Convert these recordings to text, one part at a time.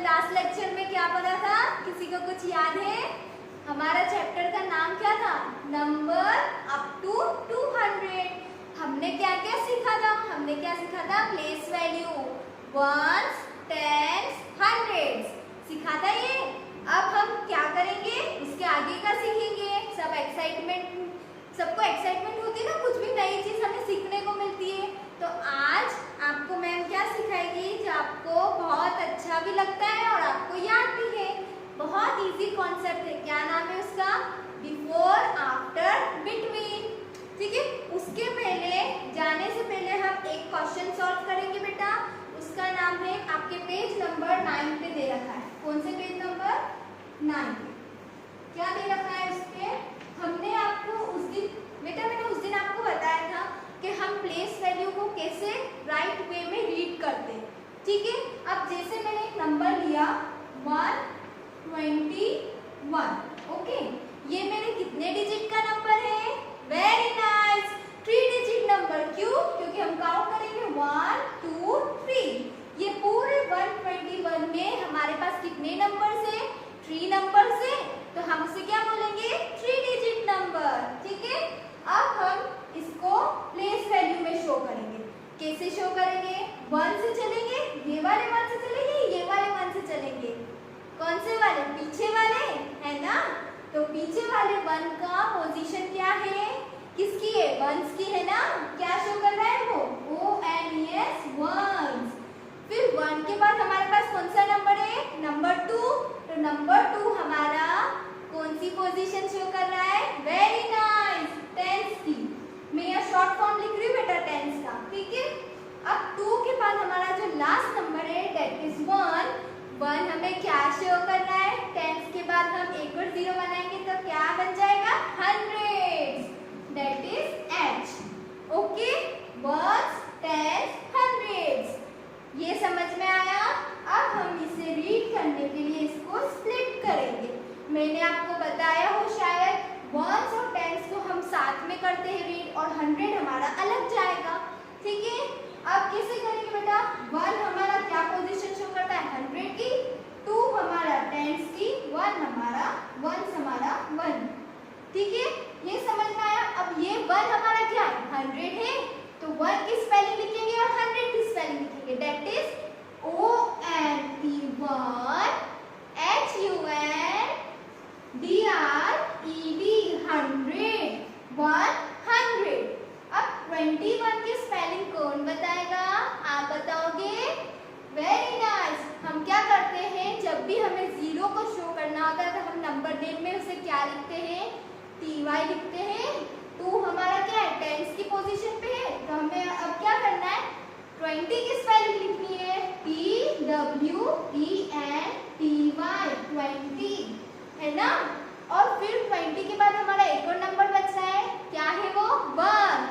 Last lecture में क्या पढ़ा था? किसी को कुछ याद है? हमारा चैप्टर का नाम क्या था? Number up to 200। हमने क्या क्या सीखा था? Place value, ones, tens, hundreds सीखा था ये। अब हम क्या करेंगे? उसके आगे का सीखेंगे। सबको एक्साइटमेंट होती है ना, कुछ भी नई चीज हमें सीखने को मिलती है। तो आज आपको मैम क्या सिखाएगी जो आपको बहुत अच्छा भी लगता है और आपको याद भी है। बहुत इजी कॉन्सेप्ट है। क्या नाम है उसका? Before, after, between. ठीक है, उसके पहले जाने से पहले हम एक क्वेश्चन सॉल्व करेंगे बेटा। उसका नाम है, आपके पेज नंबर 9 पे दे रखा है। कौन से पेज नंबर? 9 पे। क्या दे रखा है उस पे? हमने आपको उस दिन मैंने उस दिन आपको बताया था कि हम प्लेस वैल्यू को कैसे राइट वे में रीड करते हैं। ठीक है, अब जैसे मैंने एक नंबर लिया 121। ओके, ये मेरे कितने डिजिट का नंबर है? Very nice, 3 digit number. क्यों? क्योंकि हम काउंट करेंगे 1 2 3। ये पूरे 121 में हमारे पास कितने नंबर है? 3 नंबर है। तो हम उसे क्या बोलेंगे? 3 डिजिट नंबर। ठीक है, अब हम इसको प्लेस वैल्यू में शो करेंगे। कैसे शो करेंगे? 1 से चलेंगे, ये वाले 1 से चलेंगे, ये वाले 1 से चलेंगे। कौन से वाले? पीछे वाले, है ना? तो पीछे वाले 1 का पोजीशन क्या है? किसकी है? 1s की है ना? क्या शो कर रहा है वो? ONES, 1s। फिर 1 के बाद हमारे पास कौन सा नंबर है? नंबर 2। तो नंबर 2 हमारा कौन सी पोजीशन शो कर रहा है? वेरी नाइस, 10s की। मैं यहाँ शॉर्ट फॉर्म लिख रही हूँ बेटा 10s का। ठीक है, अब 2 के बाद हमारा जो लास्ट नंबर है दैट इज 1 हमें क्या शो कर रहा है? 10s के बाद हम एक और 0 बनाएंगे तो क्या बन जाएगा? 100, that is H। Okay, 1s, 10s, 100s। ये समझ में आया? अब हम इसे रीड करने के लिए इसको स्प्लिट करेंगे। मैंने आपको बताया हो शायद 1s और 10s को हम साथ में करते हैं रीड, और 100 हमारा अलग जाएगा। ठीक है, अब कैसे करेंगे बेटा? 1 हमारा क्या पोजीशन शो करता है? 100 की, 2 हमारा 10s की, 1 हमारा 1। ठीक है, ये समझ में आया? अब ये 1 हमारा क्या है? 100 है, तो 1 की स्पेलिंग लिखेंगे और 100 की स्पेलिंग लिखेंगे। That is ONE1 HUNDRED, 100। अब 21 की स्पेलिंग कौन बताएगा? आप बताओगे? Very nice. हम क्या करते हैं, जब भी हमें 0 को शो करना होता है तो हम नंबर नेम में उसे क्या लिखते हैं? TY लिखते हैं। 2 हमारा क्या है? 10s की पोजीशन पे है, तो हमें अब क्या करना है? 20 की स्पेलिंग लिखनी है, TWENTY, 20, है ना? और फिर 20 के बाद हमारा एक और नंबर बच रहा है। क्या है वो? 1।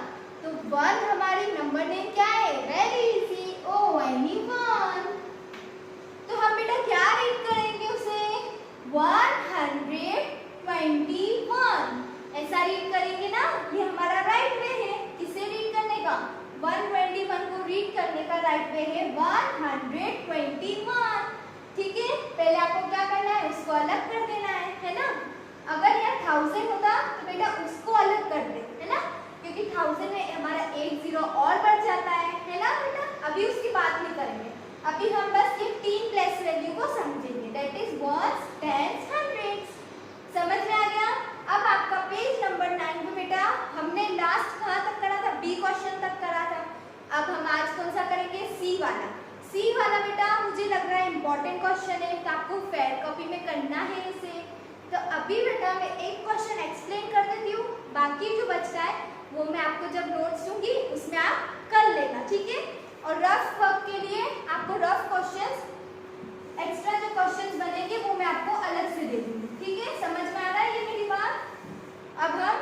तो 1 हमारी नंबर नेम क्या है? Very easy, ONE1। तो हम बेटा क्या रीड करेंगे उसे? 121, ऐसा रीड करेंगे ना? ये हमारा राइट वे है। किसे रीड करने का? 121 को रीड करने का राइट वे है 121। ठीक है, पहले आपको क्या करना है? उसको अलग कर देना है ना? अगर यहाँ 1000 होता तो बेटा उसको अलग कर दे, है ना? क्योंकि 1000 में हमारा एक 0 और बढ़ जाता है ना बेटा? अभी उसकी बात नहीं करेंगे, अभी हम बस ये 3 प्लेस वैल्यू को समझेंगे। That is 1s, 10s, 100s। समझ में आ गया? अब आपका पेज नंबर 9 पे बेटा हमने लास्ट कहाँ तक करा था? B क्वेश्चन तक करा था। अब हम आज कौन सा करेंगे? C वाला बेटा मुझे लग रहा है इंपॉर्टेंट क्वेश्चन है, तो आपको फेयर कॉपी में करना है इसे। तो अभी बेटा मैं एक क्वेश्चन एक्सप्लेन कर देती हूँ, बाकी जो बचता है वो मैं आपको जब नोट्स दूंगी उसमें आप कर लेना। ठीक है, और रफ वर्क के लिए आपको रफ क्वेश्चंस, एक्स्ट्रा जो क्वेश्चंस बनेंगे वो मैं आपको अलग से दे दूंगी। ठीक है, समझ में आ रहा है ये मेरी बात? अब हम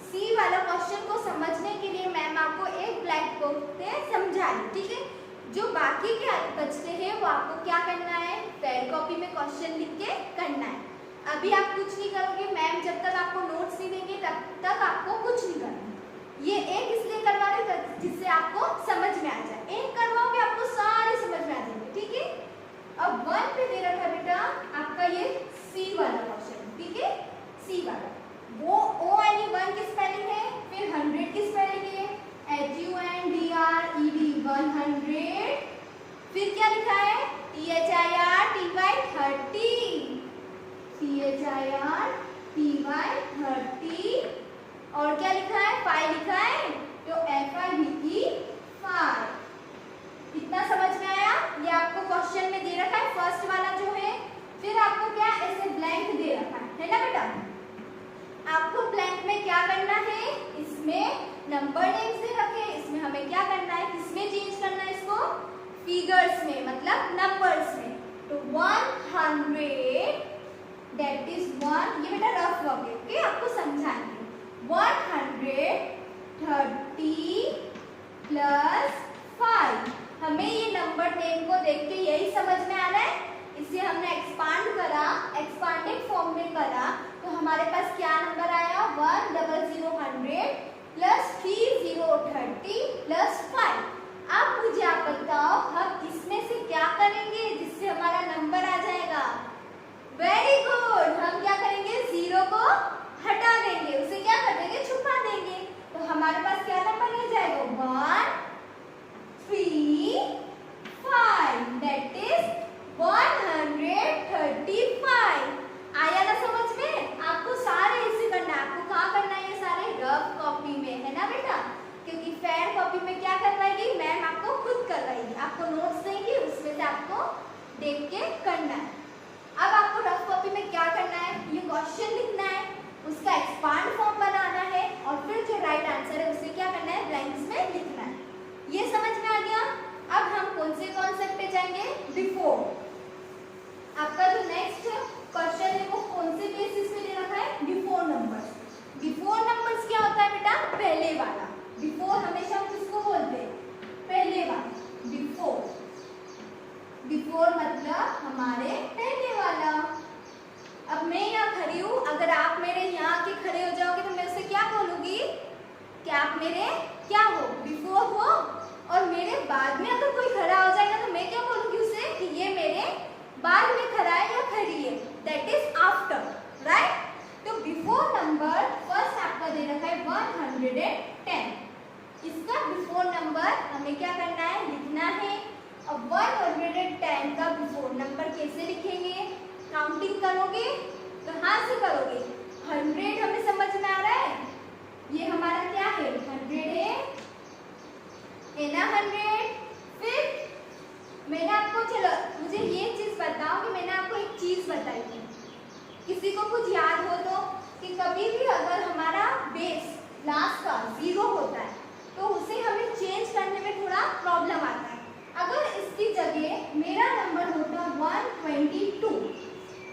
C वाला क्वेश्चन को समझने के लिए मैम आपको एक ब्लैक बोर्ड पे समझा रही। ठीक है, जो बाकी के बचते हैं वो आपको क्या करना है? फेयर कॉपी में क्वेश्चन लिख के करना है। अभी आप कुछ नहीं करोगे, मैम जब तक आपको नोट्स नहीं देंगे तब तक आपको कुछ नहीं करना। ये एक इसलिए करवा रहे जिससे आपको समझ में आ जाए। एक करवाओगे आपको सारे समझ में आ जाएंगे। ठीक है, अब 1 पे दे रखा है बेटा आपका ये सी वाला क्वेश्चन, ठीक है, सी वाला। वो ओ एन ई 1 की स्पेलिंग है, फिर 100 की स्पेलिंग है HUNDRED 100, फिर क्या लिखा है THIRTY 30, और क्या लिखा है 5 लिखा है तो FIVE 5। कितना समझ में आया? ये आपको क्वेश्चन में दे रखा है फर्स्ट वाला जो है। फिर आपको क्या ऐसे ब्लैंक दे रखा है ना बेटा? आपको ब्लैंक में क्या करना है, इसमें नंबर नेम्स दे रखे हैं, इसमें हमें क्या करना है, किसमें चेंज करना है इसको, फिगर्स में, मतलब नंबर्स में। तो 100 दैट इज 1, ये बेटा रफ वर्क है, ओके, आपको समझाएंगे। 130 प्लस 5, हमें ये नंबर नेम को देख के यही समझ में आ रहा है, इसे हमने एक्सपांड करा, एक्सपांडेड फॉर्म में करा, तो हमारे पास क्या नंबर आया 100 प्लस 30 प्लस 5। अब मुझे आप बताओ हम इसमें से क्या करेंगे जिससे हमारा नंबर आ जाएगा? वेरी गुड, हम क्या करेंगे, 0 को हटा देंगे, उसे क्या कर देंगे, छुपा देंगे। तो हमारे पास क्या नंबर रह जाएगा 135, दैट इज 135। आया ना समझ में? आपको सारे ऐसे करना है, आपको कहाँ करना है, ये सारे रफ कॉपी में, है ना बेटा? क्योंकि फेयर कॉपी में क्या करवाएगी मैम, आपको खुद करवाएगी, आपको नोट्स देंगी, उसमें से आपको देख के करना है। अब आपको रफ कॉपी में क्या करना है, ये क्वेश्चन लिखना है, उसका एक्सपांड फॉर्म बनाना है, और फिर जो राइट आंसर है उसे क्या करना है, ब्लैंक्स में लिखना है। ये समझ में आ गया? अब हम कौन से कॉन्सेप्ट पे जाएंगे, बिफोर। आपका जो नेक्स्ट क्वेश्चन है वो कौन से बेसिस पे दे रखा है, बिफोर नंबर्स। बिफोर नंबर्स क्या होता है बेटा, पहले वाला। बिफोर हमेशा हम किसको बोलते हैं, पहले वाला, बिफोर। बिफोर मतलब हमारे पहले वाला। अब मैं यहाँ खड़ी हूँ, अगर आप मेरे यहाँ के खड़े हो जाओगे तो मैं उससे क्या बोलूँगी कि आप मेरे क्या हो, बिफोर हो, और मेरे बाद में अगर कोई खड़ा हो जाएगा तो मैं क्या बोलूँगी उसे कि ये मेरे बाद में खड़ा है या खड़ी है, दैट इज आफ्टर, राइट? तो बिफोर नंबर फर्स्ट आपका दे रखा है 110, इसका बिफोर नंबर हमें क्या करना है, लिखना है। अब 110 का बिफोर नंबर कैसे लिखेंगे, काउंटिंग करोगे तो हाथ से करोगे। 100 हमें समझ में आ रहा है, ये हमारा क्या है 100 है ना 100। फिर मैंने आपको, चलो मुझे ये चीज बताओ कि मैंने आपको एक चीज बताई थी, किसी को कुछ याद हो तो, कि कभी भी अगर हमारा बेस लास्ट का 0 होता है तो उसे हमें चेंज करने में थोड़ा प्रॉब्लम आता है। अगर इसकी जगह मेरा नंबर होता 122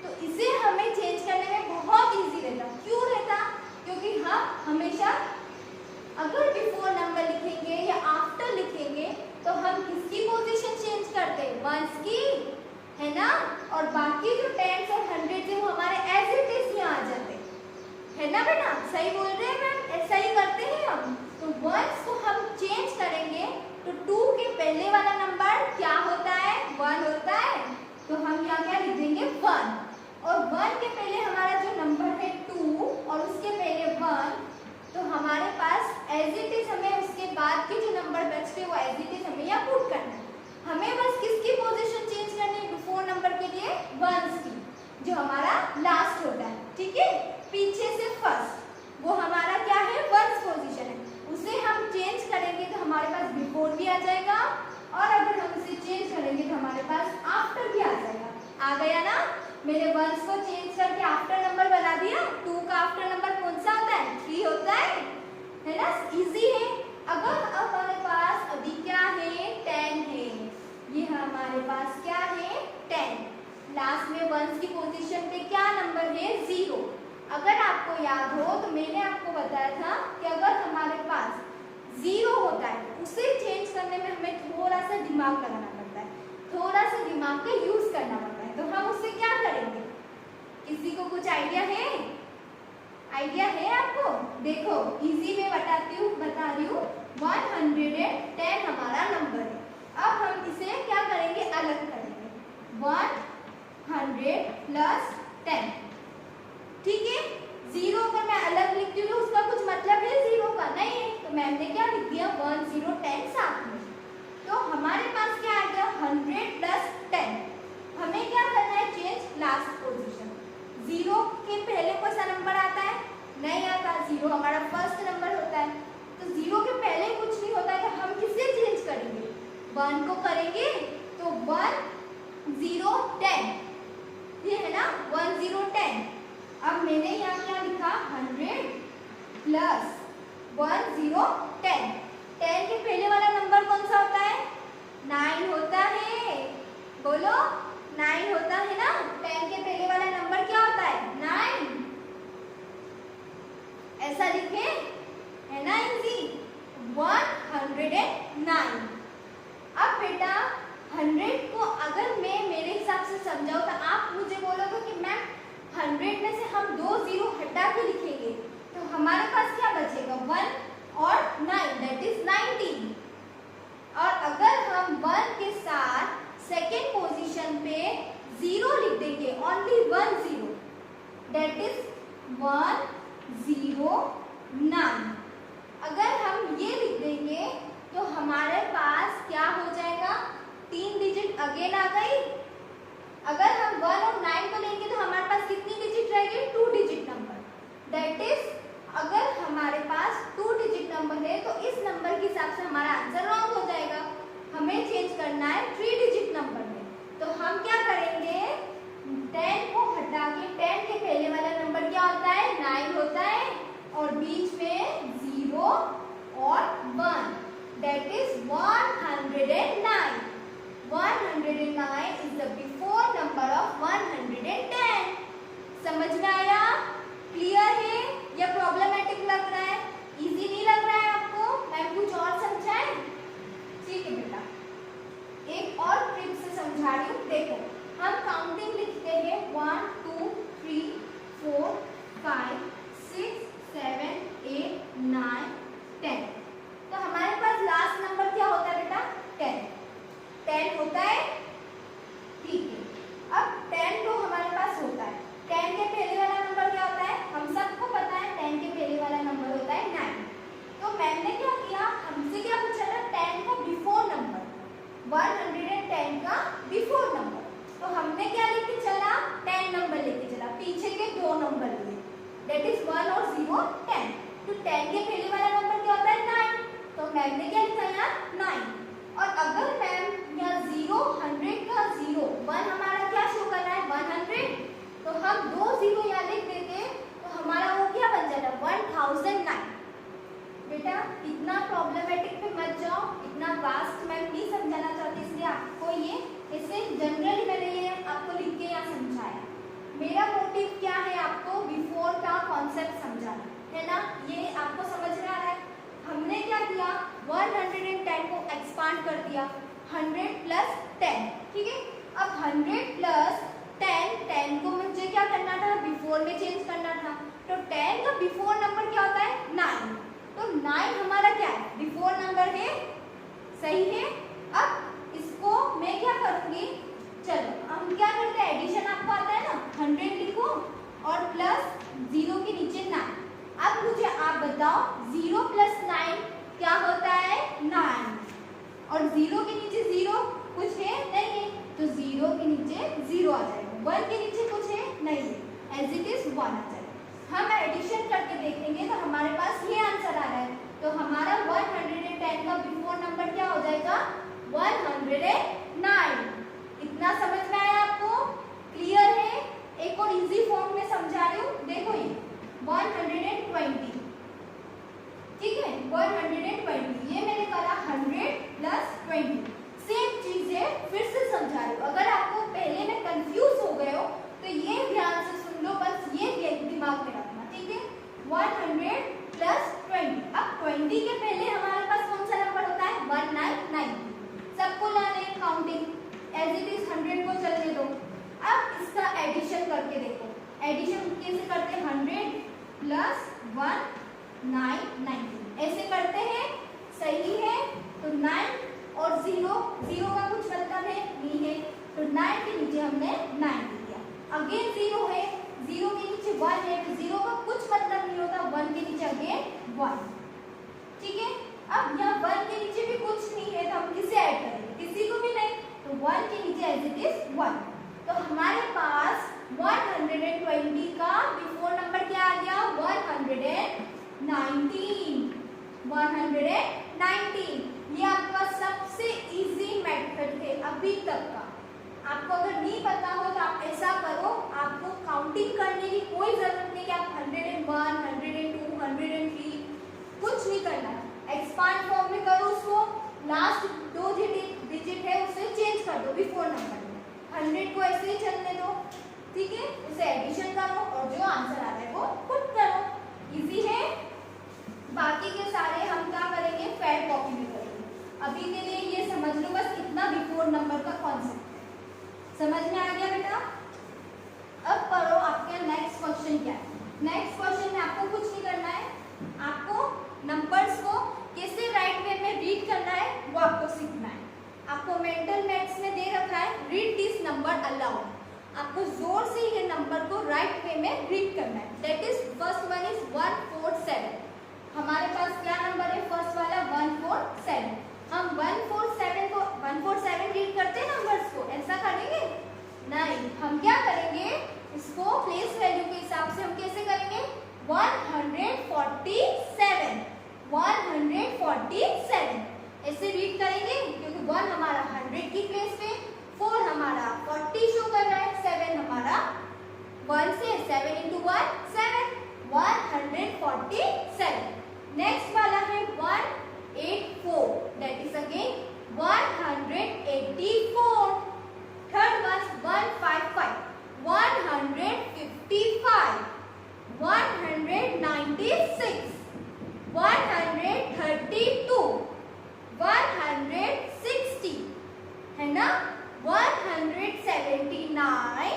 तो इसे हमें चेंज करने में बहुत इजी रहता। क्यों रहता? क्योंकि हम हमेशा अगर बिफोर नंबर लिखेंगे या आफ्टर लिखेंगे तो हम किसकी पोजीशन चेंज करते हैं, वंस की, है ना? और बाकी जो टेंस और हंड्रेड है वो हमारे एज इट इज यहाँ आ जाते हैं, है ना बेटा? सही बोल रहे हैं मैम, ऐसा ही करते हैं हम। तो वंस को हम चेंज करेंगे तो 2 के पहले वाला नंबर क्या होता है, 1 होता है, तो हम यहाँ क्या लिख देंगे 1, और 1 के पहले हमारा जो नंबर है 2 और उसके पहले 1, तो हमारे पास एज इट इज हमें उसके बाद के जो नंबर बचते वो एज इट इज हमें यहाँ पुट करना है। हमें बस किसकी पोजीशन चेंज करनी है बिफोर नंबर के लिए, वंस की, जो हमारा लास्ट होता है, ठीक है, पीछे से फर्स्ट, वो हमारा क्या है, वंस पोजीशन है, उसे हम चेंज करेंगे तो हमारे पास बिफोर भी आ जाएगा, और अगर हम उसे चेंज करेंगे तो हमारे पास आफ्टर भी आ जाएगा। आ गया ना? मैंने वंस को चेंज करके आफ्टर नंबर बना दिया। 2 का आफ्टर नंबर कौन सा होता है, 3 होता है ना? इजी है। अगर अब हमारे पास अभी क्या है, 10 है, ये हमारे पास क्या है 10, लास्ट में वंस की पोजीशन पे क्या नंबर है 0। अगर आपको याद हो तो मैंने आपको बताया था कि अगर हमारे पास 0 होता है उसे चेंज करने में हमें थोड़ा सा दिमाग लगाना पड़ता है, थोड़ा सा दिमाग का यूज करना पड़ता है। तो हम उससे क्या करेंगे, किसी को कुछ आइडिया है? आइडिया है आपको? देखो इजी में बता रही हूँ 110 हमारा नंबर है। अब हम इसे क्या करेंगे, अलग करेंगे। 100 प्लस 10। ठीक है, जीरो अगर मैं अलग लिखती हूँ तो उसका कुछ मतलब है जीरो का नहीं है, तो मैम ने क्या लिख दिया 1 0 10 साथ में। तो हमारे पास क्या आ गया 100 प्लस 10। हमें क्या करना है, चेंज लास्ट पोजीशन। जीरो के पहले कौन सा नंबर आता है, नहीं आता, जीरो हमारा फर्स्ट नंबर होता है। तो जीरो के पहले कुछ नहीं होता है, तो हम किससे चेंज करेंगे, 1 को करेंगे। तो 1 0 10 ये है ना 1 0 10। अब मैंने यहाँ क्या लिखा 100 प्लस 1 0 10। 10 के पहले वाला नंबर कौन सा होता है, 9 होता है। बोलो 9 होता है ना, 10 के पहले वाला नंबर क्या होता है 9। ऐसा लिखे है ना इजी, 109। अब बेटा 100 को अगर मैं मेरे हिसाब से समझाऊं तो आप मुझे बोलोगे कि मैम 100 में से हम 2 जीरो हटा के लिखेंगे तो हमारे पास क्या बचेगा 1 और 9 दैट इज 90। और अगर हम 1 के साथ सेकेंड पोजीशन पे 0 लिख देंगे, ओनली 1 0 दैट इज 109। अगर हम ये लिख देंगे तो हमारे पास क्या हो जाएगा, 3 डिजिट अगेन आ गई। अगर हम 1 और 9 को लेंगे तो हमारे पास कितनी डिजिट रहेगी, 2 डिजिट नंबर। दैट इज अगर हमारे पास 2 डिजिट नंबर है तो इस नंबर के हिसाब से हमारा आंसर रॉन्ग हो जाएगा। हमें चेंज करना है 3 डिजिट नंबर में। तो हम क्या करेंगे, 10 को हटा के 10 के पहले वाला नंबर क्या होता है 9 होता है, और बीच में 0 और 1 that is 109। 109 is the before number of 110। समझ में आया, क्लियर है या प्रॉब्लमेटिक लग रहा है, इजी नहीं लग रहा है आपको, मैं कुछ और समझाएं। ठीक है बेटा, एक और ट्रिक से समझा रही हूँ। देखो हम काउंटिंग लिखते हैं 1 2 3 4 5 6 7 8 9 10। तो हमारे पास लास्ट नंबर क्या होता है बेटा 10 होता है। ठीक है, अब 10 तो हमारे पास होता है, 10 के पहले वाला नंबर क्या होता है, हम सबको पता है 10 के पहले वाला नंबर होता है 9। तो मैम ने क्या किया, हमसे क्या पूछा था 10 का बिफोर नंबर, 110 का बिफोर नंबर। तो हमने क्या लेके चला, 10 नंबर लेके चला, पीछे के 2 नंबर लिए दैट इज 1 और 0 10। तो 10 के पहले वाला नंबर क्या होता है 9, तो मैम ने क्या लिखा यहाँ 9। और अगर मैम यहाँ 0 100 का 0 1 हमारा क्या शो कर रहा है 100, तो हम 2 0 यहाँ लिख देते तो हमारा वो क्या बन जाता 1009। बेटा इतना प्रॉब्लमेटिक पे मत जाओ, इतना वास्ट मैं नहीं समझाना चाहती, इसलिए आपको ये इससे जनरली मैंने ये आपको लिख के यहाँ समझाया। मेरा मोटिव क्या है, आपको बिफोर का कॉन्सेप्ट समझाना है ना, ये आपको समझ में आ रहा है। हमने क्या किया 110 को एक्सपांड कर दिया 100 प्लस 10। ठीक है, अब 100 प्लस 10 को मुझे क्या करना था, बिफोर में चेंज करना था। तो 10 का बिफोर नंबर क्या होता है 9, तो 9 हमारा क्या है बिफोर नंबर है, सही है। अब इसको मैं क्या करूंगी, चलो हम क्या करते हैं, एडिशन आपको आता है ना, 100 लिखो और प्लस 0 के नीचे 9। अब मुझे आप बताओ 0 प्लस 9 क्या होता है 9, और 0 के नीचे 0 कुछ है नहीं है, तो 0 के नीचे 0 आ जाएगा, 1 के नीचे कुछ है नहीं है, एज इट इज 1 आ जाएगा। हम एडिशन करके देखेंगे तो हमारे पास ये आंसर आ रहा है, तो हमारा 110 का बिफोर नंबर क्या हो जाएगा 109। इतना समझ में आया आपको, क्लियर है। एक और इजी फॉर्म में समझा रही हूँ, देखो ये 120, ठीक है 120, ये मैंने करा 100 प्लस 20, सेम चीज है, फिर से समझा रही हूँ। अगर आपको पहले में कंफ्यूज हो गए हो तो ये ध्यान से सुन लो, बस ये दिमाग में रखना, ठीक है 100 प्लस 20। अब 20 के पहले हमारे पास कौन सा नंबर होता है 1990, सबको लाने काउंटिंग एज इट इज 100 को चलने दो। अब इसका एडिशन करके देखो, एडिशन कैसे करते हैं 100 प्लस 1990 ऐसे करते हैं, सही है। तो 9 और 0 का कुछ मतलब है नहीं है, तो 9 के नीचे हमने 9 लिख दिया। अगेन 0 है, 0 के नीचे 1 है, तो 0 का कुछ मतलब नहीं होता, 1 के नीचे अगेन 1। ठीक है, अब यहाँ 1 के नीचे भी कुछ नहीं है, तो हम किसे ऐड करेंगे? किसी को भी नहीं, तो 1 के नीचे एज इट इज 1। तो हमारे पास 120 का बिफोर नंबर क्या आ गया? 119। 119 ये आपका सबसे इजी मेथड है अभी तक का। आपको अगर नहीं पता हो तो आप ऐसा करो, आपको काउंटिंग करने की कोई जरूरत नहीं कि आप 101, 102, 103 कुछ नहीं करना। एक्सपांड फॉर्म में करो उसको, लास्ट 2 डिजिट है उसे चेंज कर दो बिफोर नंबर में, 100 को ऐसे ही चलने दो। ठीक है, उसे एडिशन करो और जो आंसर आ रहा है वो पुट करो। इजी है। बाकी के सारे हम क्या करेंगे? फैड कॉपी में करेंगे। अभी के लिए ये समझ लो बस इतना बिफोर नंबर का कॉन्सेप्ट समझ में आ गया बेटा? अब करो आपके नेक्स्ट क्वेश्चन क्या है। नेक्स्ट क्वेश्चन में आपको कुछ नहीं करना है, आपको नंबर्स को कैसे राइट वे में रीड करना है वो आपको सीखना है। आपको मेंटल मैथ्स में दे रखा है रीड दिस नंबर अलाउड। आपको जोर से ये नंबर को राइट वे में रीड करना है। That is first one is 147। हमारे पास क्या नंबर है? फर्स्ट वाला 147। हम 147 को 147 रीड करते हैं नंबर्स को, ऐसा करेंगे नहीं। हम क्या करेंगे? इसको प्लेस वैल्यू के हिसाब से हम कैसे करेंगे? 147 147 ऐसे रीड करेंगे, क्योंकि 1 हमारा 100 की प्लेस पे, 4 हमारा 40 शो कर रहा है, 7 हमारा 1 से 7 into 1 7 147। नेक्स्ट वाला है 184, that is again 184। Third one 155 155 196 132 160 है ना, 179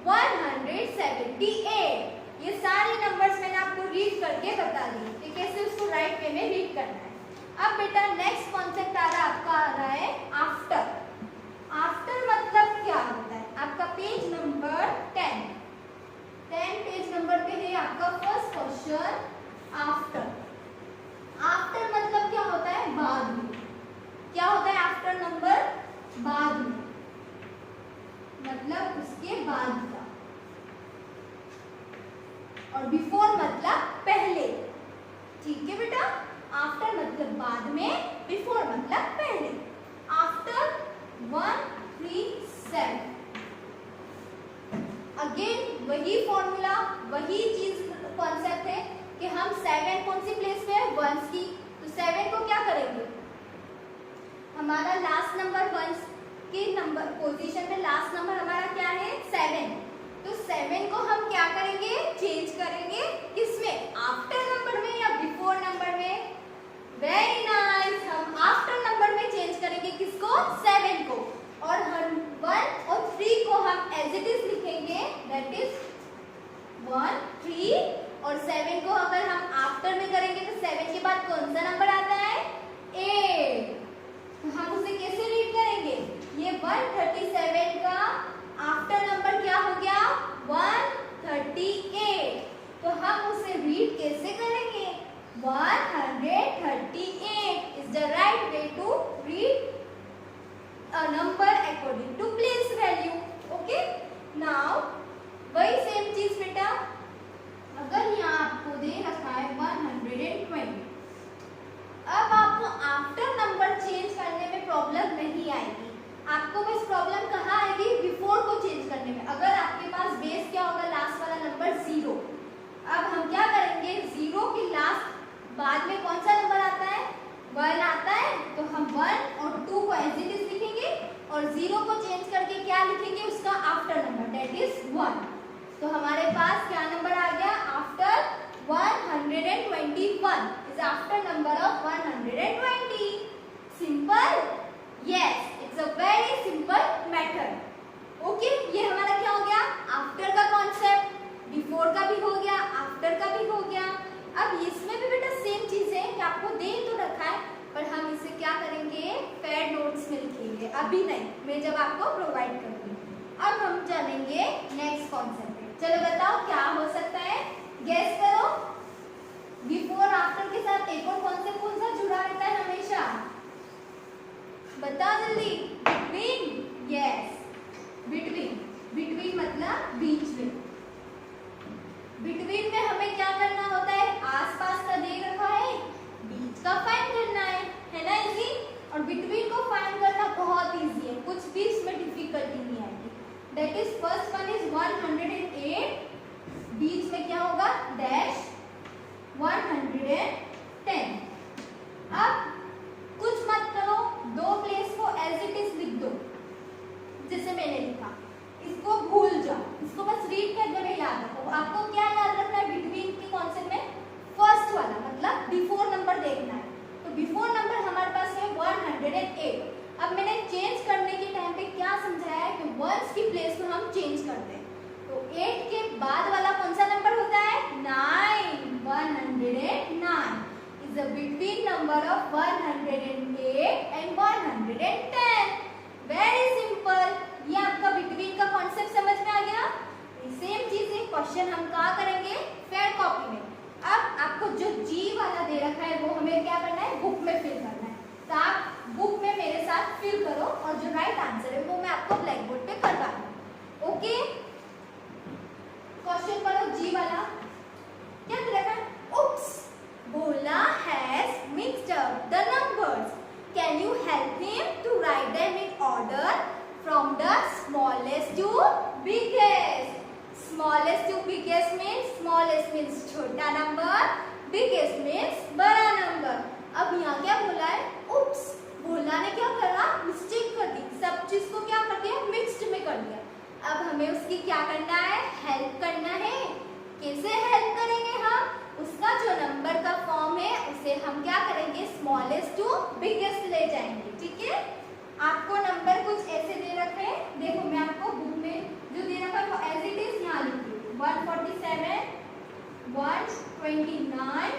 178। ये सारे नंबर्स मैंने आपको रीड करके बता दिए कि कैसे उसको राइट वे में रीड करना है। अब बेटा नेक्स्ट कॉन्सेप्ट आ रहा है आपका, आ रहा है आफ्टर। आफ्टर मतलब क्या होता है? आपका पेज नंबर 10 पेज नंबर पे है आपका फर्स्ट क्वेश्चन आफ्टर। आफ्टर मतलब क्या होता है? बाद में। क्या होता है आफ्टर नंबर? बाद में, मतलब उसके बाद का। और बिफोर मतलब पहले। ठीक है बेटा, आफ्टर मतलब बाद में, बिफोर मतलब पहले। आफ्टर 137 अगेन वही फॉर्मूला, वही चीज कॉन्सेप्ट है कि हम 7 कौन सी प्लेस पे है? 1 की, तो 7 को क्या करेंगे? हमारा लास्ट नंबर 1 के नंबर पोजीशन में लास्ट नंबर हमारा क्या है? 7। तो 7 को हम क्या करेंगे? चेंज करेंगे किसमें? आफ्टर नंबर में या बिफोर नंबर में? वेरी नाइस, हम आफ्टर नंबर में चेंज करेंगे किसको? 7 को। और 1 और 3 को हम एज इट इज लिखेंगे, दैट इज 1 3। और 7 को अगर हम आफ्टर में करेंगे तो 7 के बाद कौन सा नंबर आता है? 8। तो हम उसे कैसे रीड करेंगे? ये 137 का आफ्टर नंबर क्या हो गया? 138। तो हम उसे रीड कैसे करेंगे? 138 is the right way to read a number according to place value. Okay? Now वही सेम चीज बेटा, अगर यहाँ आपको दे रखा है 120, अब आपको आफ्टर नंबर चेंज करने में प्रॉब्लम नहीं आएगी। आपको बस प्रॉब्लम कहाँ आएगी? बिफोर को चेंज करने में। अगर आपके पास बेस क्या होगा? लास्ट वाला नंबर 0। अब हम क्या करेंगे? 0 के लास्ट बाद में कौन सा नंबर आता है? 1 आता है, तो हम 1 और 2 को एज इट इज लिखेंगे और 0 को चेंज करके क्या लिखेंगे? उसका आफ्टर नंबर, दैट इज 1। तो हमारे पास क्या नंबर आ गया? After 121 is after number of 120। Simple? Yes, it's a very simple method. Okay, ये हमारा क्या हो गया? आफ्टर का कॉन्सेप्ट। बिफोर का भी हो गया, आफ्टर का भी हो गया। अब इसमें भी बेटा सेम चीज है कि आपको दे तो रखा है, पर हम इसे क्या करेंगे? पेड नोट्स में लिखेंगे। अभी नहीं, मैं जब आपको प्रोवाइड करूंगी। अब हम चलेंगे नेक्स्ट कॉन्सेप्ट पे। चलो बताओ क्या हो सकता है, गेस करो। बिफोर आफ्टर के साथ एक और कॉन्सेप्ट कौन सा जुड़ा रहता है हमेशा, बताओ जल्दी। Between, yes, between. बिटवीन मतलब बीच में। बिटवीन में हमें क्या करना होता है, आसपास का दे रखा है, बीच का फाइंड करना है ना इजी। और बिटवीन को फाइंड करना बहुत इजी है, कुछ भी इसमें डिफिकल्टी नहीं आएगी। That is first one is 108, बीच में क्या होगा, डैश 110। अब कुछ मत करो, दो प्लेस को एज इट इज लिख दो जैसे मैंने लिखा, इसको भूल जाओ, इसको बस रीड करके में याद रखो। आपको क्या याद रखना है बिटवीन के कॉन्सेप्ट में, फर्स्ट वाला मतलब बिफोर नंबर देखना है। तो बिफोर नंबर हमारे पास है 108। अब मैंने चेंज करने के टाइम पे क्या समझाया है कि वंस की प्लेस में हम चेंज करते हैं। तो 8 के बाद वाला कौन सा नंबर होता है, 9। 109 is the between number of 108 and 110. Very simple। ये आपका बिटवीन का कॉन्सेप्ट समझ में आ गया। सेम चीज है, क्वेश्चन हम कहाँ करेंगे, फेयर कॉपी में। अब आपको जो जी वाला दे रखा है वो हमें क्या करना है, बुक में फिल करना है। तो आप बुक में मेरे साथ फिल करो और जो राइट आंसर है वो मैं आपको ब्लैक बोर्ड पे करवा दूँ। ओके, क्वेश्चन पढ़ो जी वाला। क्या दे रखा है, oops, Bola has mixed up the numbers. Can you help him to write them in order from the smallest to biggest? Smallest to biggest means छोटा नंबर, biggest means बड़ा नंबर। अब यहाँ क्या बोला है, oops, बोला ने क्या करा, मिस्टेक कर दी, सब चीज को क्या कर दिया, मिक्स्ड में कर दिया। अब हमें उसकी क्या करना है, हेल्प करना है। कैसे हेल्प करेंगे हम, उसका जो नंबर का फॉर्म है उसे हम क्या करेंगे, स्मॉलेस्ट टू बिगेस्ट ले जाएंगे। ठीक है, आपको नंबर कुछ ऐसे दे रखे हैं, देखो मैं आपको बुक में जो दे रखा है वो एज इट इज यहाँ लिखी हूँ। 147, 129,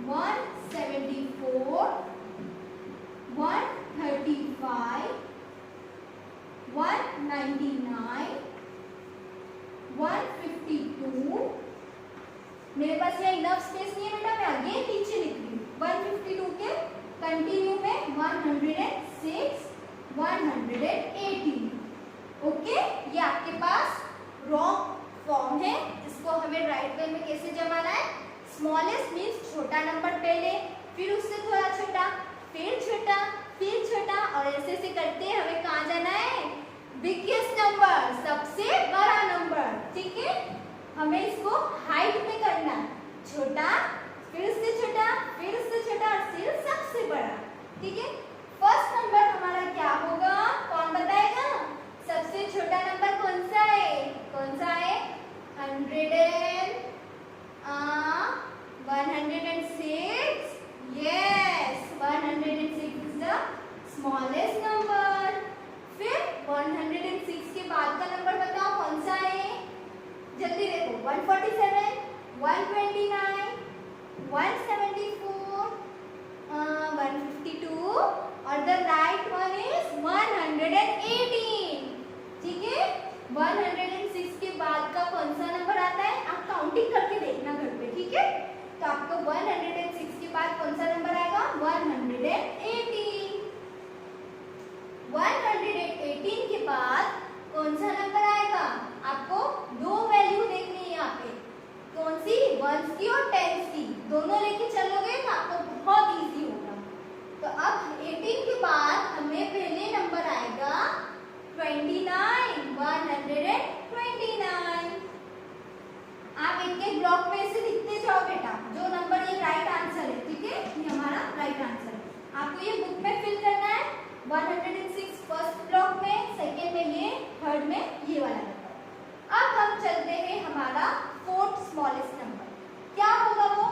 174, 135, 199, 152। मेरे पास यहाँ इनफ स्पेस नहीं है बेटा, मैं आगे पीछे लिख रही हूँ। 152 के कंटिन्यू में 106, 118। ओके, ये आपके पास रॉन्ग फॉर्म है, इसको हमें राइट वे में कैसे जमाना है, स्मॉलेस्ट मीन्स छोटा नंबर पहले, फिर उससे थोड़ा छोटा, फिर छोटा, फिर छोटा, और ऐसे ऐसे करते हमें कहाँ जाना है, बिगेस्ट नंबर, सबसे बड़ा नंबर। ठीक है, हमें इसको हाइट में करना है, छोटा, फिर उससे छोटा, फिर उससे छोटा और फिर सबसे बड़ा। ठीक है, फर्स्ट नंबर हमारा क्या होगा, कौन बताएगा, सबसे छोटा नंबर कौन सा है, कौन सा है, 106, yes, 106 is the smallest number। फिर 106 के बाद का नंबर बताओ कौन सा है, जल्दी देखो, 147, 129, 174, 152 और द राइट वन इज 118। ठीक है, 106 के बाद का कौन सा नंबर आता है, आप काउंटिंग करके देखना घर पे। ठीक है, तो आपको 106 के बाद कौन सा नंबर आएगा, 118। 118 के बाद कौन सा नंबर आएगा, आपको दो वैल्यू देखनी है यहाँ पे, कौन सी, वंस की और टेंस की, दोनों लेके चलोगे तो आपको बहुत इजी होगा। तो अब 18 के बाद हमें पहले नंबर आएगा 29, 129। आप एक एक ब्लॉक में से लिखते जाओ बेटा, जो नंबर ये राइट आंसर है। ठीक है, ये हमारा राइट आंसर है, आपको ये बुक में फिल करना है। 106 फर्स्ट ब्लॉक में, सेकेंड में ये, थर्ड में ये वाला नंबर। अब हम चलते हैं हमारा फोर्थ स्मॉलेस्ट नंबर, क्या होगा वो,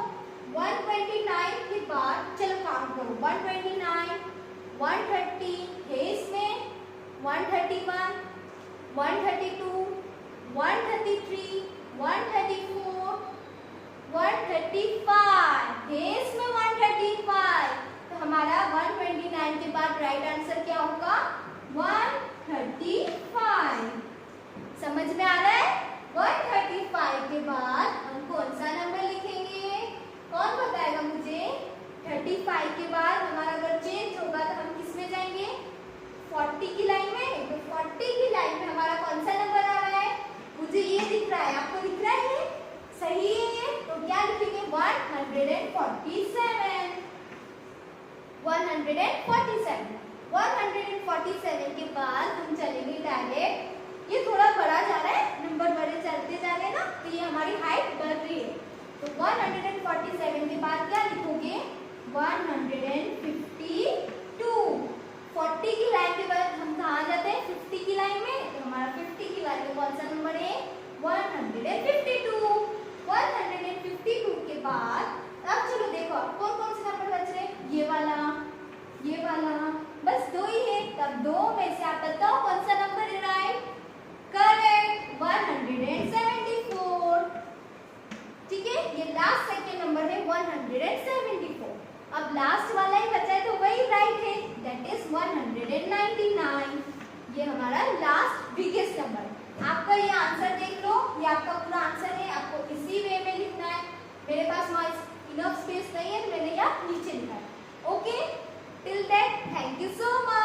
129 के बाद चलो काउंट करो, 129, 130 है इसमें, 131, 132, 133, 134, 135 है इसमें, 135। तो हमारा 129 के बाद राइट आंसर क्या होगा, 135। समझ में आ रहा है? 135 के बाद हम कौन सा नंबर लिखेंगे? कौन बताएगा मुझे? 35 के बाद हमारा अगर चेंज होगा तो हम किस में जाएंगे? 40 की लाइन में। तो 40 की लाइन में हमारा कौन सा नंबर आ रहा है? मुझे ये दिख रहा है, आपको दिख रहा है? सही है ये। तो क्या लिखेंगे? 147। 147 के बाद हम चलेंगे डायरेक्ट। ये थोड़ा बढ़ा जा रहा है, नंबर बड़े चलते जा रहे हैं ना, तो ये हमारी हाइट बढ़ रही है। तो 147 के बाद क्या लिखोगे? 152। 40 की लाइन के बाद हम कहाँ जाते हैं? 50 की लाइन में। तो हमारा 50 की लाइन में कौन सा नंबर है? 152। 152 के बाद अब चलो देखो कौन कौन से नंबर बच रहे हैं? ये वाला, बस दो ही है। तब दो में से आप बताओ कौन सा नंबर है राइट? करेक्ट, 174। ठीक है, ये लास्ट सेकंड नंबर है 174। अब लास्ट वाला ही बचा है तो वही राइट है, दैट इज 199। ये हमारा लास्ट बिगेस्ट नंबर। आपका ये आंसर देख लो, ये आपका पूरा आंसर है। आपको इसी वे में लिखना है। मेरे पास इनफ स्पेस नहीं है तो मैंने यहाँ नीचे लिखा है। Okay, till that thank you so much.